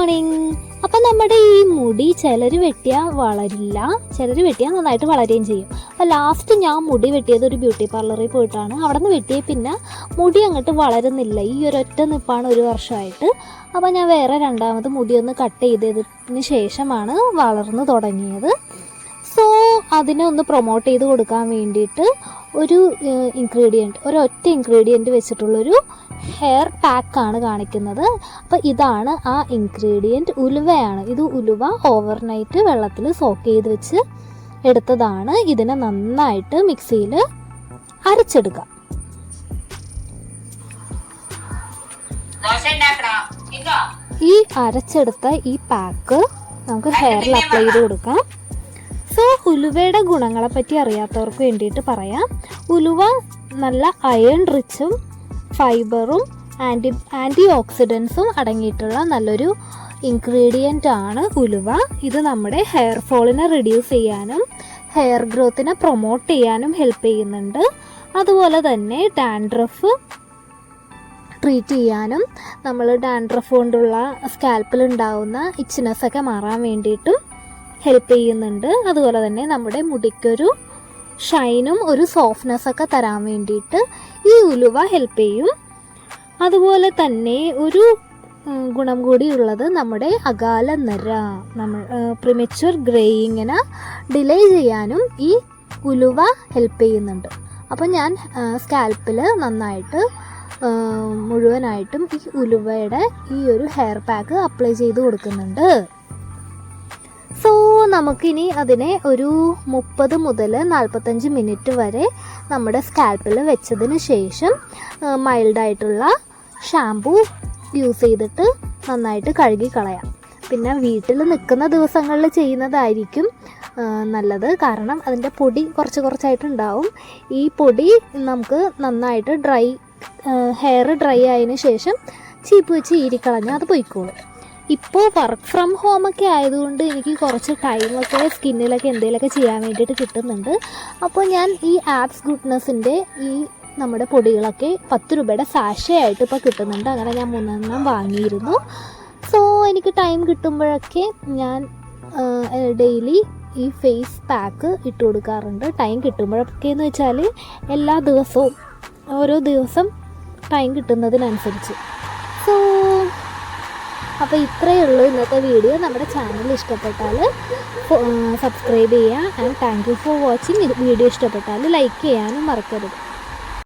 Morning. അപ്പം നമ്മുടെ ഈ മുടി ചിലർ വെട്ടിയാൽ വളരില്ല, ചിലർ വെട്ടിയാൽ നന്നായിട്ട് വളരുകയും ചെയ്യും. അപ്പോൾ ലാസ്റ്റ് ഞാൻ മുടി വെട്ടിയത് ഒരു ബ്യൂട്ടി പാർലറിൽ പോയിട്ടാണ്. അവിടെ നിന്ന് വെട്ടിയ പിന്നെ മുടി അങ്ങോട്ട് വളരുന്നില്ല. ഈ ഒരൊറ്റ നിപ്പാണ് ഒരു വർഷമായിട്ട്. അപ്പോൾ ഞാൻ വേറെ രണ്ടാമത് മുടിയൊന്ന് കട്ട് ചെയ്തതിന് ശേഷമാണ് വളർന്നു തുടങ്ങിയത്. സോ അതിനെ ഒന്ന് പ്രൊമോട്ട് ചെയ്ത് കൊടുക്കാൻ വേണ്ടിയിട്ട് ഒരു ഒരൊറ്റ ഇൻഗ്രീഡിയൻറ്റ് വെച്ചിട്ടുള്ളൊരു ഹെയർ പാക്കാണ് കാണിക്കുന്നത്. അപ്പോൾ ഇതാണ് ആ ഇൻഗ്രീഡിയൻറ്റ്, ഉലുവയാണ്. ഇത് ഉലുവ ഓവർനൈറ്റ് വെള്ളത്തിൽ സോക്ക് ചെയ്ത് വെച്ച് എടുത്തതാണ്. ഇതിനെ നന്നായിട്ട് മിക്സിയിൽ അരച്ചെടുക്കാം. ഈ അരച്ചെടുത്ത ഈ പാക്ക് നമുക്ക് ഹെയറിൽ അപ്ലൈ ചെയ്ത് കൊടുക്കാം. സോ ഉലുവയുടെ ഗുണങ്ങളെ പറ്റി അറിയാത്തവർക്ക് വേണ്ടിയിട്ട് പറയാം. ഉലുവ നല്ല അയൺ റിച്ചും ഫൈബറും ആൻറ്റി ഓക്സിഡൻസും അടങ്ങിയിട്ടുള്ള നല്ലൊരു ഇൻഗ്രീഡിയൻ്റ് ആണ് ഉലുവ. ഇത് നമ്മുടെ ഹെയർ ഫോളിനെ റിഡ്യൂസ് ചെയ്യാനും ഹെയർ ഗ്രോത്തിനെ പ്രൊമോട്ട് ചെയ്യാനും ഹെൽപ്പ് ചെയ്യുന്നുണ്ട്. അതുപോലെ തന്നെ ഡാൻഡ്രഫ് ട്രീറ്റ് ചെയ്യാനും നമ്മൾ ഡാൻഡ്രഫ് കൊണ്ടുള്ള സ്കാൽപ്പിൽ ഉണ്ടാകുന്ന ഇച്ചിനെസ്സൊക്കെ മാറാൻ വേണ്ടിയിട്ടും ഹെൽപ്പ് ചെയ്യുന്നുണ്ട്. അതുപോലെ തന്നെ നമ്മുടെ മുടിക്കൊരു ഷൈനും ഒരു സോഫ്റ്റ്നെസ്സൊക്കെ തരാൻ വേണ്ടിയിട്ട് ഈ ഉലുവ ഹെൽപ്പ് ചെയ്യും. അതുപോലെ തന്നെ ഒരു ഗുണം കൂടിയുള്ളത് നമ്മുടെ അകാല നിര, പ്രിമച്വർ ഗ്രേയിങ്ങിനെ ഡിലേ ചെയ്യാനും ഈ ഉലുവ ഹെൽപ്പ് ചെയ്യുന്നുണ്ട്. അപ്പോൾ ഞാൻ സ്കാൽപ്പിൽ നന്നായിട്ട് മുഴുവനായിട്ടും ഈ ഉലുവയുടെ ഈ ഒരു ഹെയർ പാക്ക് അപ്ലൈ ചെയ്ത് കൊടുക്കുന്നുണ്ട്. സോ നമുക്കിനി അതിനെ ഒരു 30 മുതൽ 45 മിനിറ്റ് വരെ നമ്മുടെ സ്കാൽപ്പിൽ വെച്ചതിന് ശേഷം മൈൽഡായിട്ടുള്ള ഷാമ്പൂ യൂസ് ചെയ്തിട്ട് നന്നായിട്ട് കഴുകി കളയാം. പിന്നെ വീട്ടിൽ നിൽക്കുന്ന ദിവസങ്ങളിൽ ചെയ്യുന്നതായിരിക്കും നല്ലത്. കാരണം അതിൻ്റെ പൊടി കുറച്ചായിട്ടുണ്ടാവും. ഈ പൊടി നമുക്ക് നന്നായിട്ട് ഹെയർ ഡ്രൈ ആയതിനു ശേഷം ചീപ്പ് വെച്ച് ഈരിക്കളഞ്ഞാൽ അത് പോയിക്കോളും. ഇപ്പോൾ വർക്ക് ഫ്രം ഹോമൊക്കെ ആയതുകൊണ്ട് എനിക്ക് കുറച്ച് ടൈമൊക്കെ സ്കിന്നിലൊക്കെ എന്തെങ്കിലുമൊക്കെ ചെയ്യാൻ വേണ്ടിയിട്ട് കിട്ടുന്നുണ്ട്. അപ്പോൾ ഞാൻ ഈ ആപ്സ് ഗുഡ്നെസ്സിൻ്റെ ഈ നമ്മുടെ പൊടികളൊക്കെ 10 രൂപയുടെ സാഷേ ആയിട്ട് ഇപ്പോൾ കിട്ടുന്നുണ്ട്. അങ്ങനെ ഞാൻ 3 എണ്ണം വാങ്ങിയിരുന്നു. സോ എനിക്ക് ടൈം കിട്ടുമ്പോഴൊക്കെ ഞാൻ ഡെയിലി ഈ ഫേസ് പാക്ക് ഇട്ട് കൊടുക്കാറുണ്ട്. ടൈം കിട്ടുമ്പോഴൊക്കെ എന്ന് വെച്ചാൽ എല്ലാ ദിവസവും ഓരോ ദിവസം ടൈം കിട്ടുന്നതിനനുസരിച്ച്. സോ അപ്പോൾ ഇത്രയേ ഉള്ളൂ ഇന്നത്തെ വീഡിയോ. നമ്മുടെ ചാനൽ ഇഷ്ടപ്പെട്ടാൽ സബ്സ്ക്രൈബ് ചെയ്യുക. And thank you for watching. Video ഇഷ്ടപ്പെട്ടാൽ ലൈക്ക് ചെയ്യാനും മറക്കരുത്.